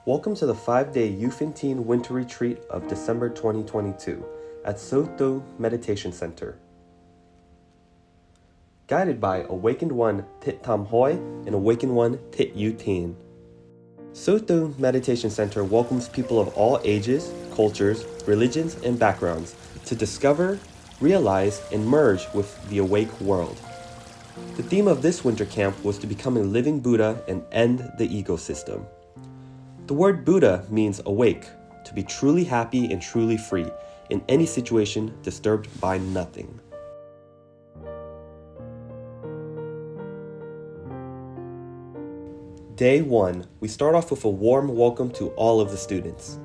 Welcome to the 5-day Youth and Teen Winter Retreat of December 2022 at Soto Meditation Center. Guided by Awakened One Thit Tam Hoi and Awakened One Thit Yu Teen. Soto Meditation Center welcomes people of all ages, cultures, religions, and backgrounds to discover, realize, and merge with the awake world. The theme of this winter camp was to become a living Buddha and end the ecosystem. The word Buddha means awake, to be truly happy and truly free in any situation disturbed by nothing. Day 1, we start off with a warm welcome to all of the students.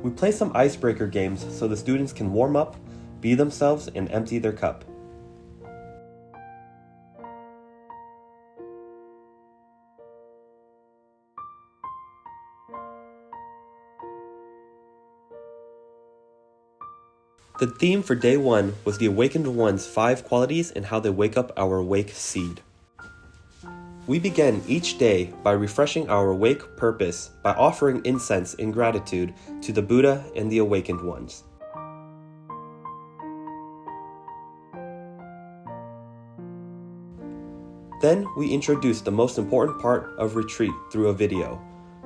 We play some icebreaker games so the students can warm up, be themselves, and empty their cup. The theme for day 1 was the Awakened One's 5 qualities and how they wake up our awake seed. We begin each day by refreshing our awake purpose by offering incense in gratitude to the Buddha and the Awakened Ones. Then we introduce the most important part of retreat through a video.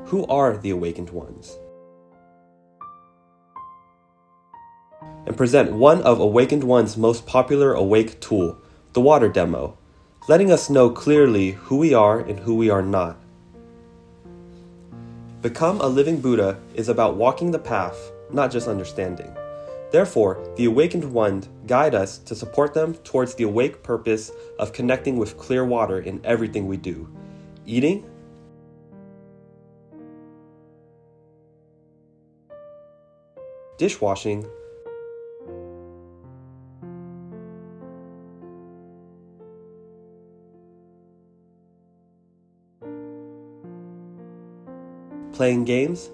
Who are the Awakened Ones? And present one of Awakened One's most popular awake tool, the water demo, letting us know clearly who we are and who we are not. Become a living Buddha is about walking the path, not just understanding. Therefore, the Awakened One guide us to support them towards the awake purpose of connecting with clear water in everything we do. Eating, dishwashing, playing games,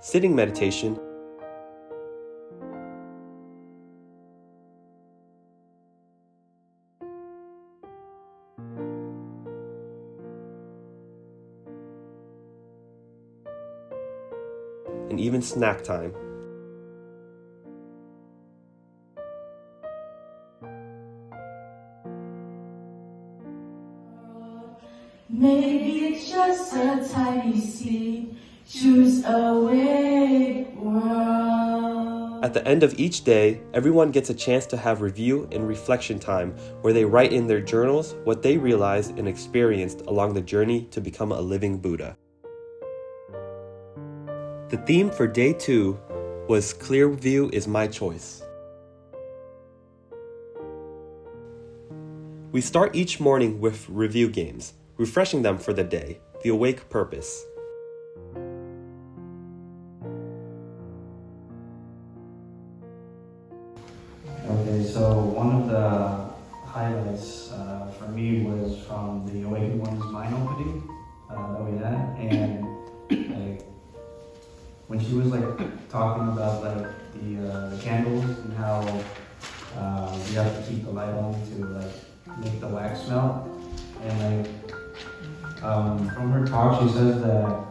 sitting meditation, and even snack time. Maybe it's just a tiny seed, choose awake world. At the end of each day, everyone gets a chance to have review and reflection time where they write in their journals what they realized and experienced along the journey to become a living Buddha. The theme for day 2 was Clear View is My Choice. We start each morning with review games, refreshing them for the day, the awake purpose. Okay, so one of the highlights for me was from the Awakened One's mind opening that we had, and like when she was like talking about like the candles and how you have to keep the light on to like make the wax melt, and like from her talk she says that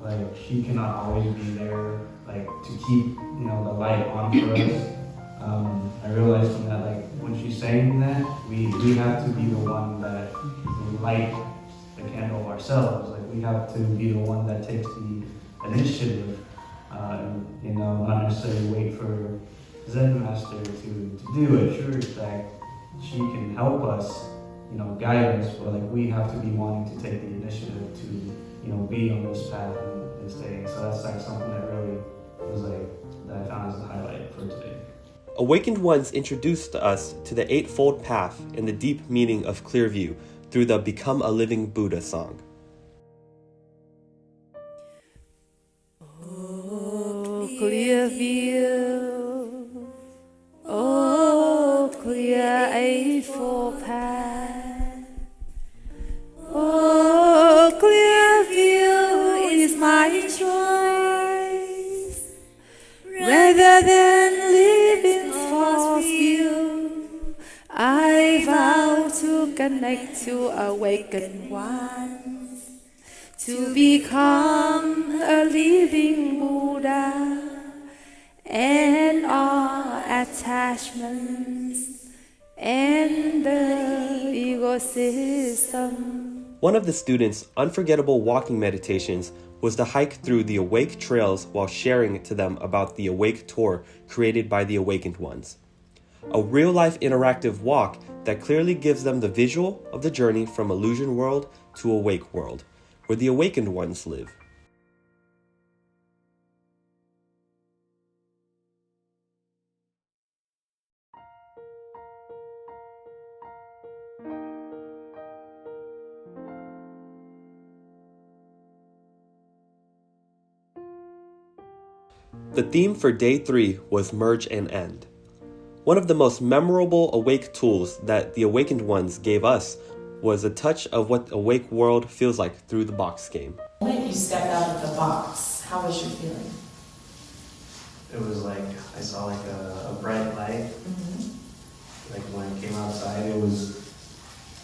like she cannot always be there like to keep the light on for us. I realized from that, like, when she's saying that, we have to be the one that light the candle ourselves. Like, we have to be the one that takes the initiative, not necessarily wait for Zen Master to do it. Sure, that she can help us, guide us, but like, we have to be wanting to take the initiative to, be on this path and stay. So that's like something that really was like, that I found as the highlight for today. Awakened Ones introduced us to the Eightfold Path and the deep meaning of clear view through the Become a Living Buddha song. clear view, oh, clear eightfold path. Oh, clear view is my choice, rather than living false view. I vow to connect to awakened ones, to become a living Buddha, and all attachments and the ego system. One of the students' unforgettable walking meditations was to hike through the Awake trails while sharing to them about the Awake tour created by the Awakened Ones. A real-life interactive walk that clearly gives them the visual of the journey from illusion world to awake world, where the Awakened Ones live. The theme for Day 3 was Merge and End. One of the most memorable Awake tools that the Awakened Ones gave us was a touch of what Awake World feels like through the box game. When you stepped out of the box, how was your feeling? It was like, I saw like a bright light. Like when it came outside, it was,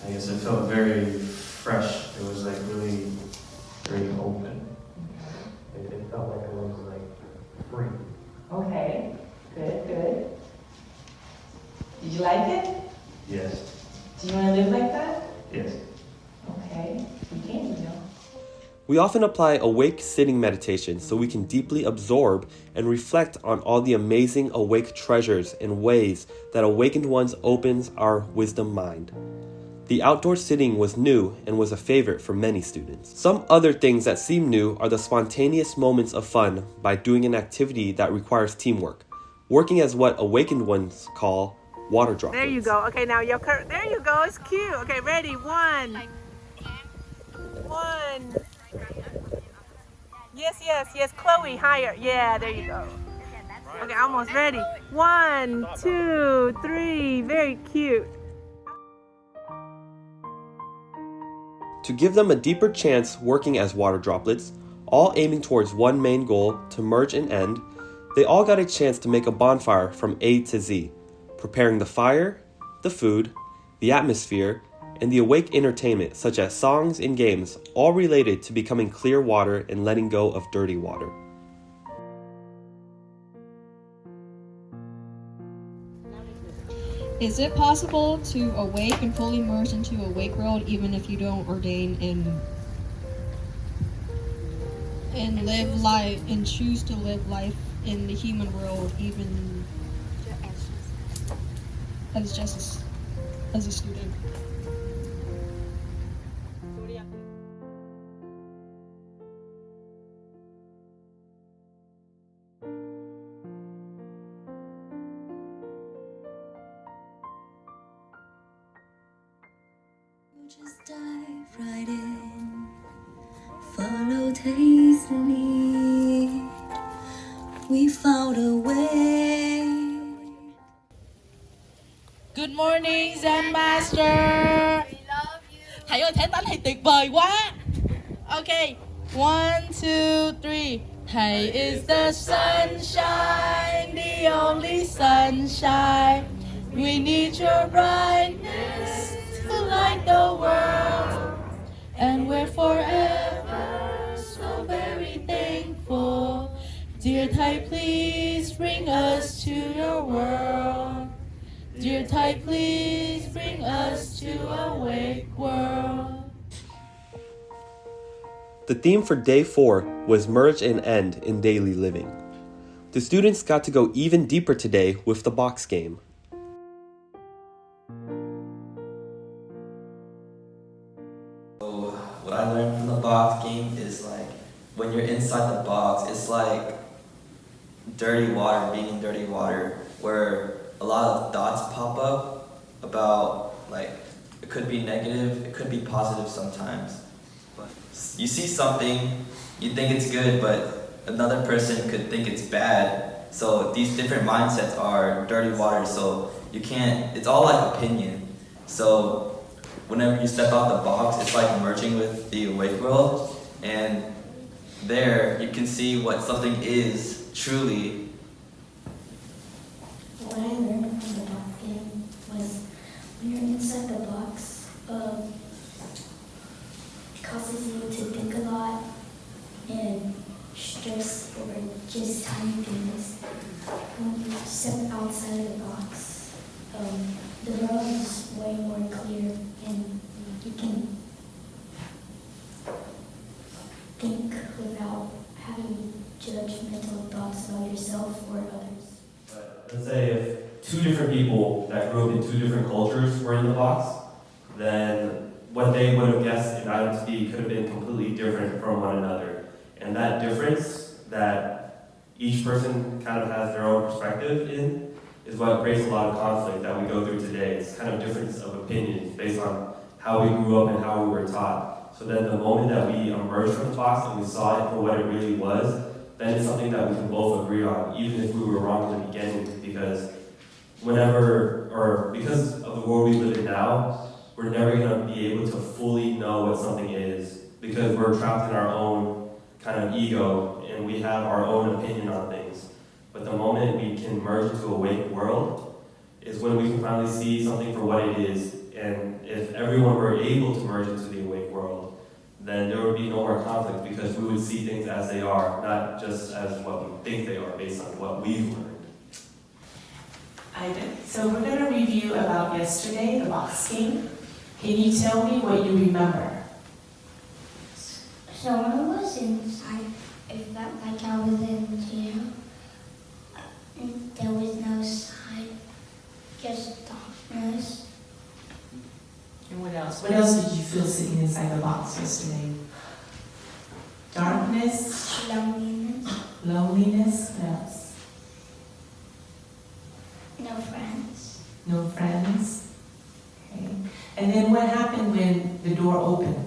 I guess it felt very fresh. It was like really very open. It felt like it was like free. Okay, good, good. Did you like it? Yes. Do you want to live like that? Yes. Okay, you can, you know. We often apply awake sitting meditation so we can deeply absorb and reflect on all the amazing awake treasures and ways that Awakened Ones opens our wisdom mind. The outdoor sitting was new and was a favorite for many students. Some other things that seem new are the spontaneous moments of fun by doing an activity that requires teamwork, working as what Awakened Ones call water droplets. There you go. Okay, now your curve. There you go. It's cute. Okay, ready? One. Yes. Chloe, higher. Yeah, there you go. Okay, almost ready. 1, 2, 3. Very cute. To give them a deeper chance working as water droplets, all aiming towards one main goal to merge and end, they all got a chance to make a bonfire from A to Z, preparing the fire, the food, the atmosphere, and the awake entertainment such as songs and games, all related to becoming clear water and letting go of dirty water. Is it possible to awake and fully merge into a awake world even if you don't ordain and live life and choose to live life in the human world even as a student? Just dive right in, follow taste and lead. We found a way. Good morning, Zen Master. Thầy ơi, thể đánh thầy tuyệt vời quá. Okay, 1, 2, 3. Thầy is the sunshine, the only sunshine. We need your brightness to light the world, and we're forever so very thankful. Dear Thầy, please bring us to your world. Dear Thầy, please bring us to a awake world. The theme for Day 4 was Merge and End in Daily Living. The students got to go even deeper today with the box game. So what I learned from the box game is like when you're inside the box, it's like dirty water, being in dirty water, where a lot of thoughts pop up about like it could be negative, it could be positive sometimes. But you see something, you think it's good, but another person could think it's bad. So these different mindsets are dirty water. So you can't. It's all like opinion. So whenever you step out the box, it's like merging with the awake world, and there you can see what something is truly. What I learned from the box game was when you're inside the box, it causes you to think a lot and stress over just tiny things. When you step outside of the box, the world is way more clear and you can think without having judgmental thoughts about yourself or others. But let's say if two different people that grew up in two different cultures were in the box, then what they would have guessed an item to be could have been completely different from one another. And that difference that each person kind of has their own perspective in is what creates a lot of conflict that we go through today. It's kind of difference of opinions based on how we grew up and how we were taught. So then the moment that we emerged from the box and we saw it for what it really was, then it's something that we can both agree on, even if we were wrong in the beginning, because because of the world we live in now, we're never going to be able to fully know what something is, because we're trapped in our own kind of ego and we have our own opinion on things. But the moment we can merge into a awake world is when we can finally see something for what it is. And if everyone were able to merge into the awake world, then there would be no more conflict, because we would see things as they are, not just as what we think they are based on what we've learned. So we're going to review about yesterday, the box game. Can you tell me what you remember? So when I was inside, it felt like I was in jail. There was no sign, just darkness. And what else? What else did you feel sitting inside the box yesterday? Darkness, Loneliness, loneliness, what else? no friends. No friends. Okay. And then what happened when the door opened?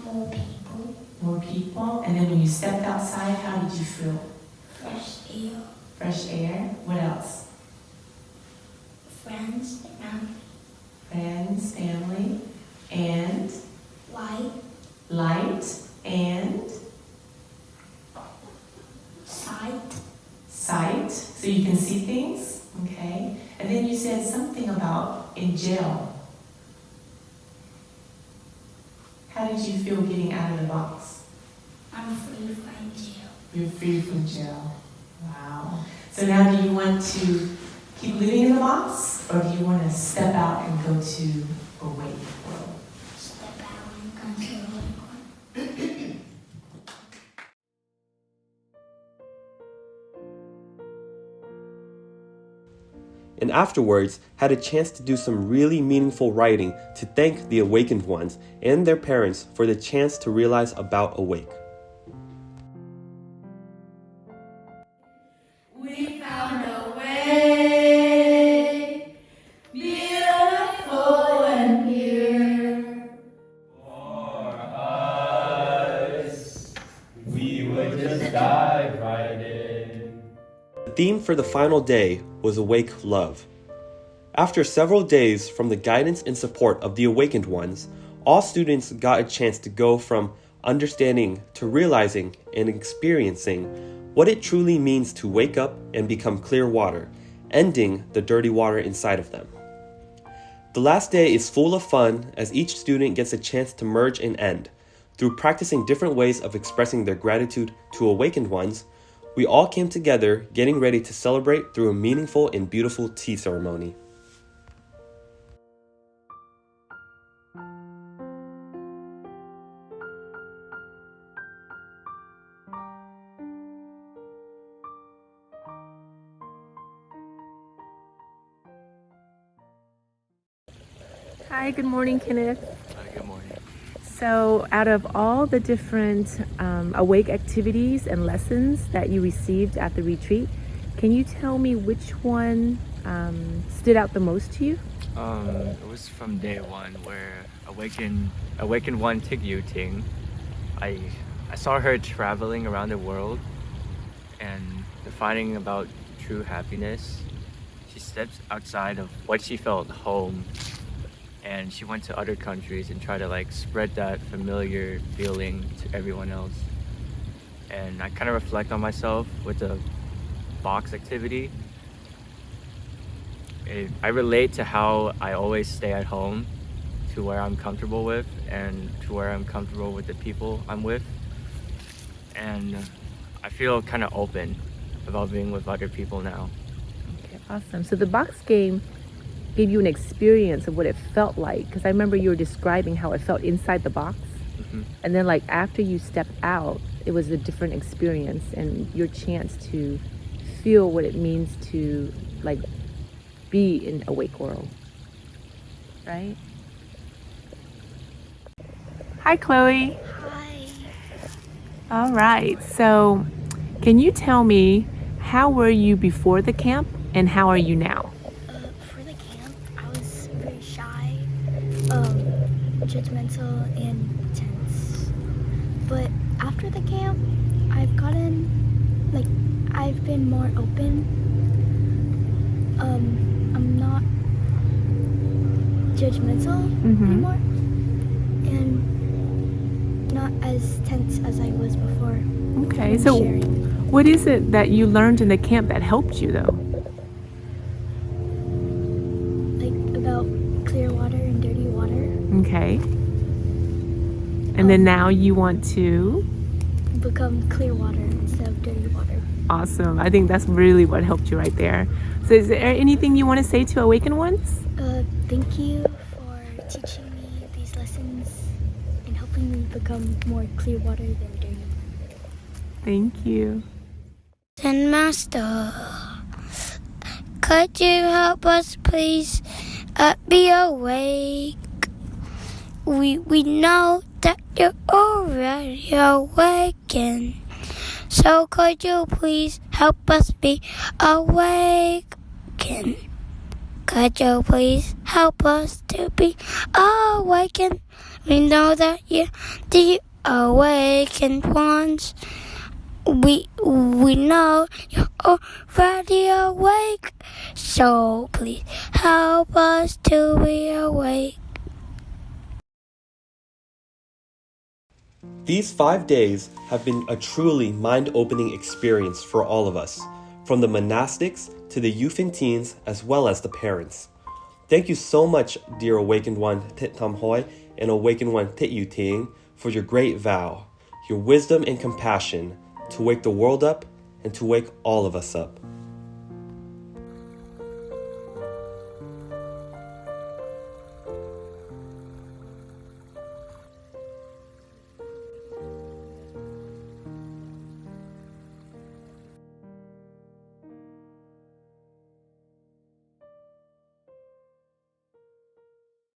More people, More people. And then when you stepped outside, how did you feel? fresh air, Fresh air. What else? friends, family, Friends, family, and light, light, and sight, sight. So you can see things. Okay. And then you said something about in jail. How did you feel getting out of the box? I'm free from jail. You're free from jail. Wow. So now do you want to keep living in the box, or do you want to step out and go to awake world? Step out and come to the light. And afterwards had a chance to do some really meaningful writing to thank the awakened ones and their parents for the chance to realize about Awake. We found a way, beautiful and pure. For us, we would just dive right in. The theme for the final day was Awake Love. After several days from the guidance and support of the awakened ones, all students got a chance to go from understanding to realizing and experiencing what it truly means to wake up and become clear water, ending the dirty water inside of them. The last day is full of fun as each student gets a chance to merge and end. Through practicing different ways of expressing their gratitude to awakened ones, we all came together getting ready to celebrate through a meaningful and beautiful tea ceremony. Hi, good morning, Kenneth. Good morning. So, out of all the different awake activities and lessons that you received at the retreat, can you tell me which one stood out the most to you? It was from day one where awakened one Tig Yu Ting. I saw her traveling around the world and defining about true happiness. She steps outside of what she felt home, and she went to other countries and tried to like spread that familiar feeling to everyone else. And I kind of reflect on myself with the box activity. I relate to how I always stay at home, to where I'm comfortable with, and to where I'm comfortable with the people I'm with. And I feel kind of open about being with other people now. Okay, awesome. So the box game gave you an experience of what it felt like, because I remember you were describing how it felt inside the box. And then like after you stepped out, it was a different experience and your chance to feel what it means to like be in awake world, right? Hi, Chloe. Hi. All right, so can you tell me, how were you before the camp and how are you now? For the camp, I was very shy, judgmental, and tense. But after the camp, I've been more open. I'm not judgmental anymore, and not as tense as I was before. Okay, so what is it that you learned in the camp that helped you though? Like about clear water and dirty water. Okay. And then now you want to? Become clear water instead of dirty water. Awesome. I think that's really what helped you right there. So is there anything you want to say to Awakened Ones? Thank you for teaching me these lessons and helping me become more clear water than dirty. Thank you. Zen Master, could you help us please be awake? We know that you're already awakened. So could you please help us be awakened? Could you please help us to be awakened? We know that you're the awakened ones. We know you're already awake. So please help us to be awake. These 5 days have been a truly mind-opening experience for all of us, from the monastics to the youth and teens, as well as the parents. Thank you so much, dear Awakened One Thich Tham Hoi and Awakened One Thich Yu Ting, for your great vow, your wisdom and compassion to wake the world up and to wake all of us up.